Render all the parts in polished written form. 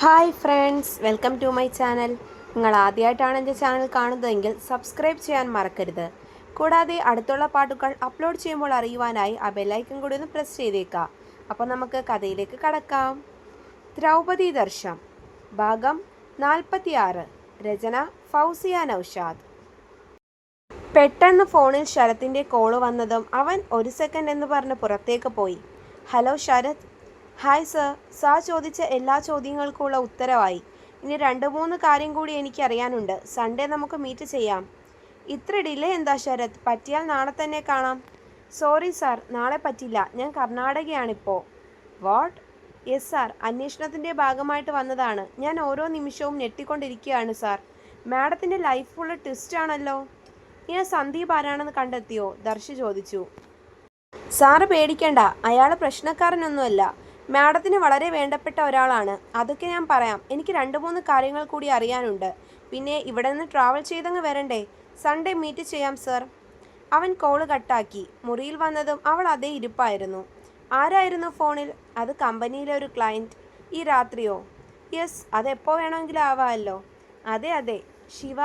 Hi friends, welcome to my channel. നിങ്ങൾ ആദ്യമായിട്ടാണ് എൻ്റെ ചാനൽ കാണുന്നതെങ്കിൽ സബ്സ്ക്രൈബ് ചെയ്യാൻ മറക്കരുത്. കൂടാതെ അടുത്തുള്ള പാട്ടുകൾ അപ്ലോഡ് ചെയ്യുമ്പോൾ അറിയുവാനായി ആ ബെല്ലൈക്കൺ കൂടി ഒന്ന് പ്രസ് ചെയ്തേക്കാം. അപ്പോൾ നമുക്ക് കഥയിലേക്ക് കടക്കാം. ദ്രൗപദി ദർശം ഭാഗം 46. രചന ഫൗസിയ നൗഷാദ്. പെട്ടെന്ന് ഫോണിൽ ശരത്തിൻ്റെ കോള് വന്നതും അവൻ ഒരു സെക്കൻഡ് എന്ന് പറഞ്ഞ് പുറത്തേക്ക് പോയി. Hello Sharath. Hi sir. Sir ചോദിച്ച എല്ലാ ചോദ്യങ്ങൾക്കുള്ള ഉത്തരവായി. ഇനി 2-3 കാര്യം കൂടി എനിക്കറിയാനുണ്ട്. സൺഡേ നമുക്ക് മീറ്റ് ചെയ്യാം. ഇത്ര ഡിലേ എന്താ ശരത്? പറ്റിയാൽ നാളെ തന്നെ കാണാം. സോറി സാർ, നാളെ പറ്റില്ല. ഞാൻ കർണാടകയാണിപ്പോൾ. വാട്ട്? യെസ് സാർ, അന്വേഷണത്തിൻ്റെ ഭാഗമായിട്ട് വന്നതാണ്. ഞാൻ ഓരോ നിമിഷവും ഞെട്ടിക്കൊണ്ടിരിക്കുകയാണ് സാർ. മാഡത്തിൻ്റെ ലൈഫ് ഫുള്ള് ട്വിസ്റ്റാണല്ലോ. ഇനി സന്ദീപ് ആരാണെന്ന് കണ്ടെത്തിയോ? ദർശി ചോദിച്ചു. സാറ് പേടിക്കണ്ട, അയാൾ പ്രശ്നക്കാരനൊന്നുമല്ല. മാഡത്തിന് വളരെ വേണ്ടപ്പെട്ട ഒരാളാണ്. അതൊക്കെ ഞാൻ പറയാം. എനിക്ക് 2-3 കാര്യങ്ങൾ കൂടി അറിയാനുണ്ട്. പിന്നെ ഇവിടെ നിന്ന് ട്രാവൽ ചെയ്തങ്ങ് വരണ്ടേ? സൺഡേ മീറ്റ് ചെയ്യാം സർ. അവൻ കോള് കട്ടാക്കി. മുറിയിൽ വന്നതും അവൾ അതേ ഇരിപ്പായിരുന്നു. ആരായിരുന്നു ഫോണിൽ? അത് കമ്പനിയിലെ ഒരു ക്ലയൻറ്റ്. ഈ രാത്രിയോ? യെസ്, അതെപ്പോൾ വേണമെങ്കിലും ആവാമല്ലോ. അതെ അതെ. ശിവ?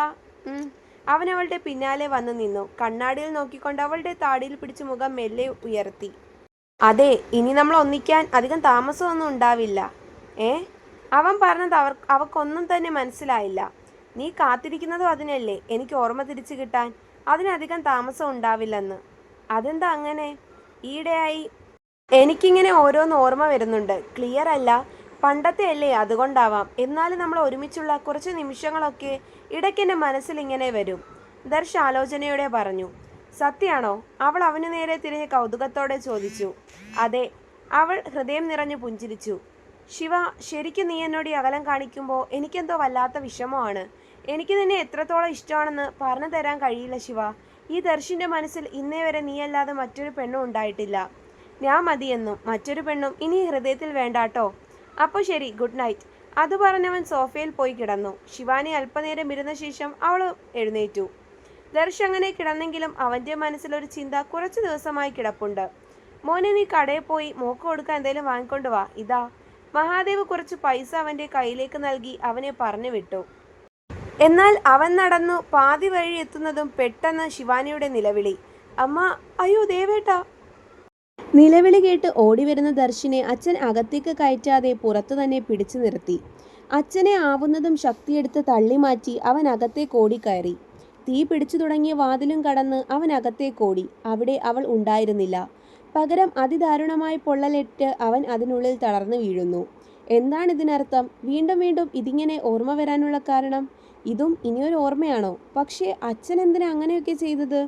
അവൻ അവളുടെ പിന്നാലെ വന്നു നിന്നു. കണ്ണാടിയിൽ നോക്കിക്കൊണ്ട് അവളുടെ താടിയിൽ പിടിച്ച് മുഖം മെല്ലെ ഉയർത്തി. അതെ, ഇനി നമ്മൾ ഒന്നിക്കാൻ അധികം താമസമൊന്നും ഉണ്ടാവില്ല. അവൻ പറഞ്ഞത് അവക്കൊന്നും തന്നെ മനസ്സിലായില്ല. നീ കാത്തിരിക്കുന്നതും അതിനല്ലേ, എനിക്ക് ഓർമ്മ തിരിച്ചു കിട്ടാൻ. അതിനധികം താമസം ഉണ്ടാവില്ലെന്ന്. അതെന്താ അങ്ങനെ? ഈയിടെയായി എനിക്കിങ്ങനെ ഓരോന്ന് ഓർമ്മ വരുന്നുണ്ട്. ക്ലിയർ അല്ല. പണ്ടത്തെ അല്ലേ, അതുകൊണ്ടാവാം. എന്നാലും നമ്മൾ ഒരുമിച്ചുള്ള കുറച്ച് നിമിഷങ്ങളൊക്കെ ഇടയ്ക്കെൻ്റെ മനസ്സിൽ ഇങ്ങനെ വരും. ദർശ് ആലോചനയോടെ പറഞ്ഞു. സത്യാണോ? അവൾ അവനു നേരെ തിരിഞ്ഞ് കൗതുകത്തോടെ ചോദിച്ചു. അതെ. അവൾ ഹൃദയം നിറഞ്ഞു പുഞ്ചിരിച്ചു. ശിവ, ശരിക്കും നീ എന്നോട് ഈ അകലം കാണിക്കുമ്പോൾ എനിക്കെന്തോ വല്ലാത്ത വിഷമമാണ്. എനിക്ക് നിന്നെ എത്രത്തോളം ഇഷ്ടമാണെന്ന് പറഞ്ഞു തരാൻ കഴിയില്ല ശിവ. ഈ ദർശിൻ്റെ മനസ്സിൽ ഇന്നേ വരെ നീയല്ലാതെ മറ്റൊരു പെണ്ണും ഉണ്ടായിട്ടില്ല. ഞാൻ മതിയെന്നും മറ്റൊരു പെണ്ണും ഇനി ഹൃദയത്തിൽ വേണ്ടാട്ടോ. അപ്പോൾ ശരി, ഗുഡ് നൈറ്റ്. അത് പറഞ്ഞവൻ സോഫയിൽ പോയി കിടന്നു. ശിവാനി അല്പനേരം ഇരുന്ന ശേഷം അവൾ എഴുന്നേറ്റു. ദർശ് അങ്ങനെ കിടന്നെങ്കിലും അവൻ്റെ മനസ്സിലൊരു ചിന്ത കുറച്ച് ദിവസമായി കിടപ്പുണ്ട്. മോനെ, നീ കടയിൽ പോയി മോക്ക് കൊടുക്കാൻ എന്തെങ്കിലും വാങ്ങിക്കൊണ്ട് വാ. ഇതാ. മഹാദേവ് കുറച്ച് പൈസ അവൻ്റെ കയ്യിലേക്ക് നൽകി അവനെ പറഞ്ഞു വിട്ടു. എന്നാൽ അവൻ നടന്നു പാതി വഴി എത്തുന്നതും പെട്ടെന്ന് ശിവാനിയുടെ നിലവിളി. അമ്മ! അയ്യോ ദേവേട്ടാ! നിലവിളി കേട്ട് ഓടിവരുന്ന ദർശിനെ അച്ഛൻ അകത്തേക്ക് കയറ്റാതെ പുറത്തു തന്നെ പിടിച്ചു നിർത്തി. അച്ഛനെ ആവുന്നതും ശക്തിയെടുത്ത് തള്ളി മാറ്റി അവൻ അകത്തേക്ക് ഓടിക്കയറി. തീ പിടിച്ചു തുടങ്ങിയ വാതിലും കടന്ന് അവൻ അകത്തേക്കോടി. അവിടെ അവൾ ഉണ്ടായിരുന്നില്ല. പകരം അതിദാരുണമായി പൊള്ളലേറ്റ് അവൻ അതിനുള്ളിൽ തളർന്നു വീഴുന്നു. എന്താണിതിനർത്ഥം? വീണ്ടും വീണ്ടും ഇതിങ്ങനെ ഓർമ്മ വരാനുള്ള കാരണം? ഇതും ഇനിയൊരു ഓർമ്മയാണോ? പക്ഷേ അച്ഛൻ എന്തിനാ അങ്ങനെയൊക്കെ ചെയ്തത്?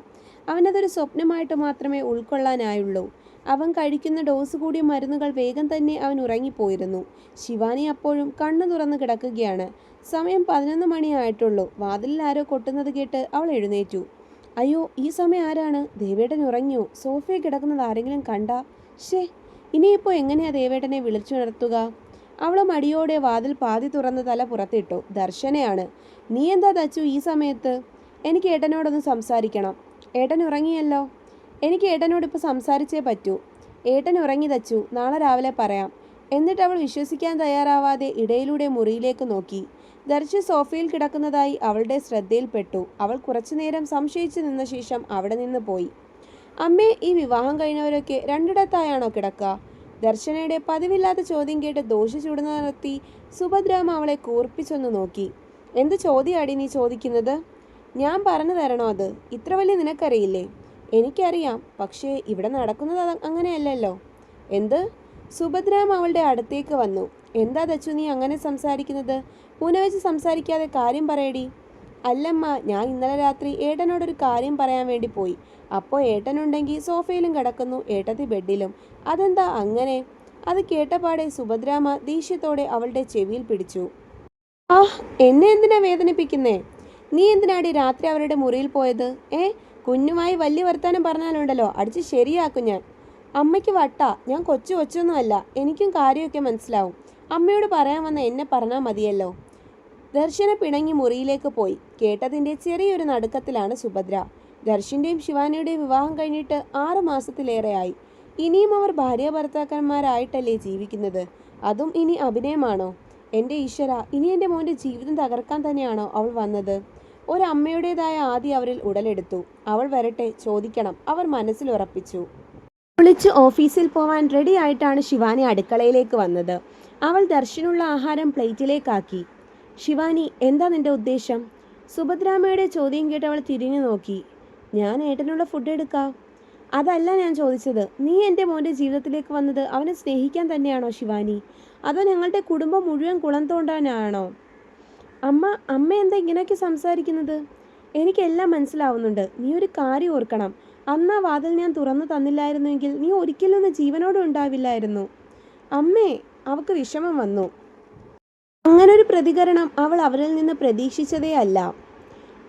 അവനതൊരു സ്വപ്നമായിട്ട് മാത്രമേ ഉൾക്കൊള്ളാനായുള്ളൂ. അവൻ കഴിക്കുന്ന ഡോസ് കൂടിയ മരുന്നുകൾ വേഗം തന്നെ അവൻ ഉറങ്ങിപ്പോയിരുന്നു. ശിവാനി അപ്പോഴും കണ്ണു തുറന്ന് കിടക്കുകയാണ്. സമയം 11 മണിയായിട്ടുള്ളൂ. വാതിലിൽ ആരോ കൊട്ടുന്നത് കേട്ട് അവൾ എഴുന്നേറ്റു. അയ്യോ, ഈ സമയം ആരാണ്? ദേവേട്ടൻ ഉറങ്ങിയോ? സോഫയിൽ കിടക്കുന്നത് ആരെങ്കിലും കണ്ടാ? ഇനിയിപ്പോൾ എങ്ങനെയാ ദേവേട്ടനെ വിളിച്ചുണർത്തുക? അവൾ മടിയോടെ വാതിൽ പാതി തുറന്ന് തല പുറത്തിട്ടു. ദർശനയാണ്. നീ എന്താ തച്ചു ഈ സമയത്ത്? എനിക്ക് ഏട്ടനോടൊന്ന് സംസാരിക്കണം. ഏട്ടൻ ഉറങ്ങിയല്ലോ. എനിക്ക് ഏട്ടനോടിപ്പോൾ സംസാരിച്ചേ പറ്റൂ. ഏട്ടൻ ഉറങ്ങി തച്ചു, നാളെ രാവിലെ പറയാം. എന്നിട്ട് അവൾ വിശ്വസിക്കാൻ തയ്യാറാവാതെ ഇടയിലൂടെ മുറിയിലേക്ക് നോക്കി. ദർശി സോഫയിൽ കിടക്കുന്നതായി അവളുടെ ശ്രദ്ധയിൽപ്പെട്ടു. അവൾ കുറച്ചുനേരം സംശയിച്ചു നിന്ന ശേഷം അവിടെ നിന്ന് പോയി. അമ്മേ, ഈ വിവാഹം കഴിഞ്ഞവരൊക്കെ രണ്ടിടത്തായാണോ കിടക്കുക? ദർശനയുടെ പതിവില്ലാത്ത ചോദ്യം കേട്ട് ദോശ ചുടുന്ന നിർത്തി സുഭദ്രാമ അവളെ കൂർപ്പിച്ചൊന്ന് നോക്കി. എന്ത് ചോദ്യമാടി നീ ചോദിക്കുന്നത്? ഞാൻ പറഞ്ഞു തരണോ അത്? ഇത്ര വലിയ നിനക്കറിയില്ലേ? എനിക്കറിയാം, പക്ഷേ ഇവിടെ നടക്കുന്നത് അങ്ങനെയല്ലല്ലോ. എന്ത്? സുഭദ്രാമ അവളുടെ അടുത്തേക്ക് വന്നു. എന്താ ദച്ചു നീ അങ്ങനെ സംസാരിക്കുന്നത്? പൂനവെച്ച് സംസാരിക്കാതെ കാര്യം പറയടി. അല്ലമ്മ, ഞാൻ ഇന്നലെ രാത്രി ഏട്ടനോടൊരു കാര്യം പറയാൻ വേണ്ടി പോയി. അപ്പോൾ ഏട്ടനുണ്ടെങ്കിൽ സോഫയിലും കിടക്കുന്നു, ഏട്ടത്തി ബെഡിലും. അതെന്താ അങ്ങനെ? അത് കേട്ടപാടെ സുഭദ്രാമ ദേഷ്യത്തോടെ അവളുടെ ചെവിയിൽ പിടിച്ചു. എന്നെ എന്തിനാ വേദനിപ്പിക്കുന്നേ? നീ എന്തിനാടി രാത്രി അവരുടെ മുറിയിൽ പോയത്? കുഞ്ഞുമായി വലിയ വർത്താനം പറഞ്ഞാലുണ്ടല്ലോ അടിച്ച് ശരിയാക്കും ഞാൻ. അമ്മയ്ക്ക് വട്ടാ. ഞാൻ കൊച്ചൊന്നുമല്ല. എനിക്കും കാര്യമൊക്കെ മനസ്സിലാവും. അമ്മയോട് പറയാൻ വന്ന എന്നെ പറഞ്ഞാൽ മതിയല്ലോ. ദർശന പിണങ്ങി മുറിയിലേക്ക് പോയി. കേട്ടതിൻ്റെ ചെറിയൊരു നടുക്കത്തിലാണ് സുഭദ്ര. ദർശിൻ്റെയും ശിവാനിയുടെയും വിവാഹം കഴിഞ്ഞിട്ട് 6 മാസത്തിലേറെയായി. ഇനിയും അവർ ഭാര്യ ഭർത്താക്കന്മാരായിട്ടല്ലേ ജീവിക്കുന്നത്? അതും ഇനി അഭിനയമാണോ? എൻ്റെ ഈശ്വര, ഇനി എൻ്റെ മോൻ്റെ ജീവിതം തകർക്കാൻ തന്നെയാണോ അവൾ വന്നത്? ഒരമ്മയുടേതായ ആദ്യം അവരിൽ ഉടലെടുത്തു. അവൾ വരട്ടെ, ചോദിക്കണം, അവർ മനസ്സിൽ ഉറപ്പിച്ചു. കുളിച്ച് ഓഫീസിൽ പോവാൻ റെഡി ആയിട്ടാണ് ശിവാനി അടുക്കളയിലേക്ക് വന്നത്. അവൾ ദർശനുള്ള ആഹാരം പ്ലേറ്റിലേക്കാക്കി. ശിവാനി, എന്താ നിന്റെ ഉദ്ദേശം? സുഭദ്രാമ്മയുടെ ചോദ്യം കേട്ട് അവൾ തിരിഞ്ഞു നോക്കി. ഞാൻ ഏട്ടനുള്ള ഫുഡ് എടുക്കാം. അതല്ല ഞാൻ ചോദിച്ചത്. നീ എൻ്റെ മോൻ്റെ ജീവിതത്തിലേക്ക് വന്നത് അവനെ സ്നേഹിക്കാൻ തന്നെയാണോ ശിവാനി? അതോ ഞങ്ങളുടെ കുടുംബം മുഴുവൻ കുളം തോണ്ടാനാണോ? അമ്മ എന്താ ഇങ്ങനെയൊക്കെ സംസാരിക്കുന്നത്? എനിക്കെല്ലാം മനസ്സിലാവുന്നുണ്ട്. നീ ഒരു കാര്യം ഓർക്കണം. അന്ന് ആ വാതിൽ ഞാൻ തുറന്നു തന്നില്ലായിരുന്നുവെങ്കിൽ നീ ഒരിക്കലും ഒന്ന് ജീവനോടെ ഉണ്ടാവില്ലായിരുന്നു. അമ്മേ, അവൾക്ക് വിഷമം വന്നു. അങ്ങനൊരു പ്രതികരണം അവൾ അവരിൽ നിന്ന് പ്രതീക്ഷിച്ചതേ അല്ല.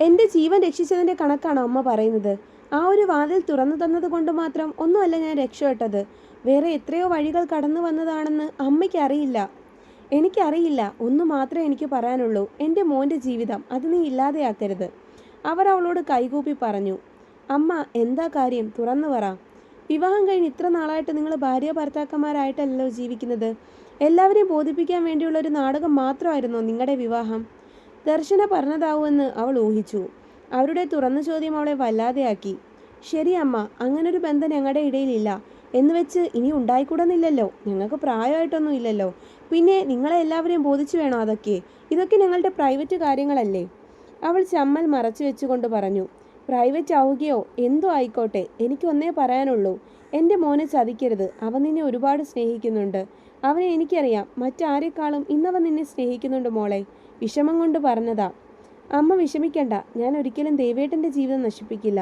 എൻ്റെ ജീവൻ രക്ഷിച്ചതിൻ്റെ കണക്കാണോ അമ്മ പറയുന്നത്? ആ ഒരു വാതിൽ തുറന്നു തന്നത് കൊണ്ട് മാത്രം ഒന്നുമല്ല ഞാൻ രക്ഷപ്പെട്ടത്. വേറെ എത്രയോ വഴികൾ കടന്നു വന്നതാണെന്ന് അമ്മയ്ക്ക് അറിയില്ല. എനിക്കറിയില്ല. ഒന്നു മാത്രമേ എനിക്ക് പറയാനുള്ളൂ. എൻ്റെ മോൻ്റെ ജീവിതം അത് നീ ഇല്ലാതെയാക്കരുത്. അവർ അവളോട് കൈകൂപ്പി പറഞ്ഞു. അമ്മ, എന്താ കാര്യം? തുറന്നു പറ. വിവാഹം കഴിഞ്ഞ് ഇത്ര നാളായിട്ട് നിങ്ങൾ ഭാര്യ ഭർത്താക്കന്മാരായിട്ടല്ലോ ജീവിക്കുന്നത്. എല്ലാവരെയും ബോധിപ്പിക്കാൻ വേണ്ടിയുള്ള ഒരു നാടകം മാത്രമായിരുന്നോ നിങ്ങളുടെ വിവാഹം? ദർശന പറഞ്ഞതാവുമെന്ന് അവൾ ഊഹിച്ചു. അവരുടെ തുറന്ന ചോദ്യം അവളെ വല്ലാതെയാക്കി. ശരി അമ്മ, അങ്ങനൊരു ബന്ധം ഞങ്ങളുടെ ഇടയിലില്ല. എന്ന് വെച്ച് ഇനി ഉണ്ടായിക്കൂടുന്നില്ലല്ലോ. ഞങ്ങൾക്ക് പ്രായമായിട്ടൊന്നും ഇല്ലല്ലോ. പിന്നെ നിങ്ങളെ എല്ലാവരെയും ബോധിച്ചു വേണോ അതൊക്കെ? ഇതൊക്കെ ഞങ്ങളുടെ പ്രൈവറ്റ് കാര്യങ്ങളല്ലേ? അവൾ ചമ്മൽ മറച്ചു വെച്ചുകൊണ്ട് പറഞ്ഞു. പ്രൈവറ്റ് ആവുകയോ എന്തോ ആയിക്കോട്ടെ, എനിക്കൊന്നേ പറയാനുള്ളൂ. എൻ്റെ മോനെ ചതിക്കരുത്. അവൻ നിന്നെ ഒരുപാട് സ്നേഹിക്കുന്നുണ്ട്. അവനെ എനിക്കറിയാം. മറ്റാരെക്കാളും ഇന്നവൻ നിന്നെ സ്നേഹിക്കുന്നുണ്ട് മോളെ. വിഷമം കൊണ്ട് പറഞ്ഞതാ. അമ്മ വിഷമിക്കണ്ട. ഞാൻ ഒരിക്കലും ദേവേട്ടൻ്റെ ജീവിതം നശിപ്പിക്കില്ല.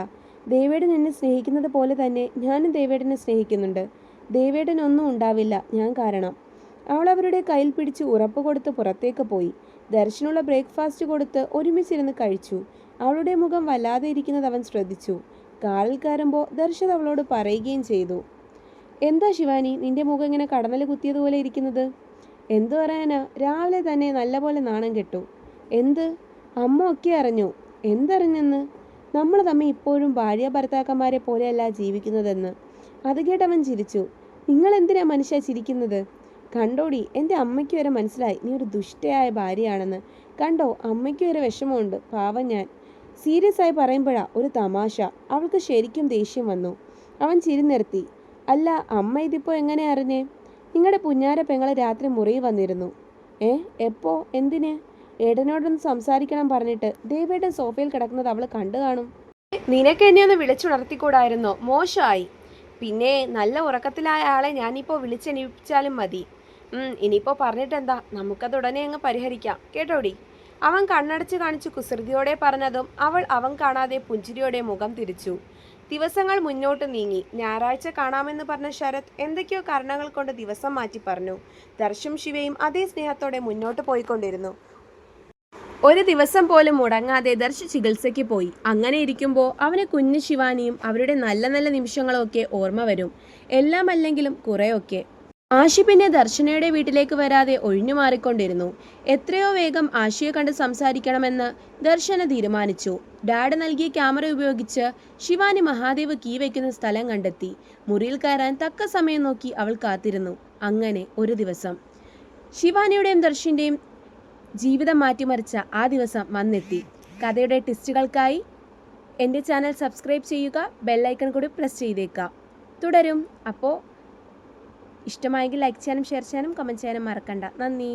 ദേവേട്ടൻ എന്നെ സ്നേഹിക്കുന്നത് പോലെ തന്നെ ഞാനും ദേവേട്ടനെ സ്നേഹിക്കുന്നുണ്ട്. ദേവേട്ടനൊന്നും ഉണ്ടാവില്ല ഞാൻ കാരണം. അവൾ അവരുടെ കയ്യിൽ പിടിച്ച് ഉറപ്പ് കൊടുത്ത് പുറത്തേക്ക് പോയി. ദർശനുള്ള ബ്രേക്ക്ഫാസ്റ്റ് കൊടുത്ത് ഒരുമിച്ചിരുന്ന് കഴിച്ചു. അവളുടെ മുഖം വല്ലാതെ ഇരിക്കുന്നത് അവൻ ശ്രദ്ധിച്ചു. കാറിൽ കയറുമ്പോൾ ദർശൻ അവളോട് പറയുകയും ചെയ്തു. എന്താ ശിവാനി, നിന്റെ മുഖം ഇങ്ങനെ കടന്നൽ കുത്തിയതുപോലെ ഇരിക്കുന്നത്? എന്തു പറയാനാ, രാവിലെ തന്നെ നല്ലപോലെ നാണം കെട്ടു. എന്ത്? അമ്മ ഒക്കെ അറിഞ്ഞു. എന്തറിഞ്ഞെന്ന്? നമ്മൾ തമ്മിൽ ഇപ്പോഴും ഭാര്യ ഭർത്താക്കന്മാരെ പോലെയല്ല ജീവിക്കുന്നതെന്ന്. അത് കേട്ടവൻ ചിരിച്ചു. നിങ്ങൾ എന്തിനാ മനുഷ്യ ചിരിക്കുന്നത്? കണ്ടോടി, എൻ്റെ അമ്മയ്ക്ക് വരെ മനസ്സിലായി നീ ഒരു ദുഷ്ടയായ ഭാര്യയാണെന്ന്. കണ്ടോ, അമ്മയ്ക്ക് വരെ വിഷമമുണ്ട്. പാവം ഞാൻ. സീരിയസ് ആയി പറയുമ്പോഴാ ഒരു തമാശ. അവൾക്ക് ശരിക്കും ദേഷ്യം വന്നു. അവൻ ചിരി നിർത്തി. അല്ല അമ്മ ഇതിപ്പോൾ എങ്ങനെ അറിഞ്ഞേ? നിങ്ങളുടെ പുഞ്ഞാര പെങ്ങളെ രാത്രി മുറിയിൽ വന്നിരുന്നു. എപ്പോ? എന്തിന്? ഏട്ടനോടൊന്ന് സംസാരിക്കണം പറഞ്ഞിട്ട് ദേവേട്ടൻ സോഫയിൽ കിടക്കുന്നത് അവൾ കണ്ടു കാണും. നിനക്ക് എന്നെ ഒന്ന് വിളിച്ചുണർത്തിക്കൂടായിരുന്നോ? മോശമായി. പിന്നെ നല്ല ഉറക്കത്തിലായ ആളെ ഞാനിപ്പോൾ വിളിച്ചെണീപ്പിച്ചാലും മതി. ഇനിയിപ്പോൾ പറഞ്ഞിട്ടെന്താ, നമുക്കത് ഉടനെ അങ്ങ് പരിഹരിക്കാം കേട്ടോടി. അവൻ കണ്ണടച്ച് കാണിച്ചു കുസൃതിയോടെ പറഞ്ഞതും അവൻ കാണാതെ പുഞ്ചിരിയോടെ മുഖം തിരിച്ചു. ദിവസങ്ങൾ മുന്നോട്ട് നീങ്ങി. ഞായറാഴ്ച കാണാമെന്ന് പറഞ്ഞ ശരത് എന്തൊക്കെയോ കാരണങ്ങൾ കൊണ്ട് ദിവസം മാറ്റി പറഞ്ഞു. ദർശും ശിവയും അതേ സ്നേഹത്തോടെ മുന്നോട്ട് പോയിക്കൊണ്ടിരുന്നു. ഒരു ദിവസം പോലും മുടങ്ങാതെ ദർശ് ചികിത്സയ്ക്ക് പോയി. അങ്ങനെ ഇരിക്കുമ്പോൾ അവന് കുഞ്ഞു ശിവാനിയും അവരുടെ നല്ല നല്ല നിമിഷങ്ങളും ഒക്കെ ഓർമ്മ വരും. എല്ലാം അല്ലെങ്കിലും കുറേയൊക്കെ. ആശി പിന്നെ ദർശനയുടെ വീട്ടിലേക്ക് വരാതെ ഒഴിഞ്ഞു മാറിക്കൊണ്ടിരുന്നു. എത്രയോ വേഗം ആശിയെ കണ്ട് സംസാരിക്കണമെന്ന് ദർശന തീരുമാനിച്ചു. ഡാഡ് നൽകിയ ക്യാമറ ഉപയോഗിച്ച് ശിവാനി മഹാദേവ് കീ വയ്ക്കുന്ന സ്ഥലം കണ്ടെത്തി. മുറിയിൽ കയറാൻ തക്ക സമയം നോക്കി അവൾ കാത്തിരുന്നു. അങ്ങനെ ഒരു ദിവസം ശിവാനിയുടെയും ദർശിൻ്റെയും ജീവിതം മാറ്റിമറിച്ച ആ ദിവസം വന്നെത്തി. കഥയുടെ ട്വിസ്റ്റുകൾക്കായി എൻ്റെ ചാനൽ സബ്സ്ക്രൈബ് ചെയ്യുക. ബെല്ലൈക്കൺ കൂടി പ്രസ് ചെയ്തേക്കാം. തുടരും. അപ്പോൾ ഇഷ്ടമായെങ്കിൽ ലൈക്ക് ചെയ്യാനും ഷെയർ ചെയ്യാനും കമൻറ്റ് ചെയ്യാനും മറക്കണ്ട. നന്ദി.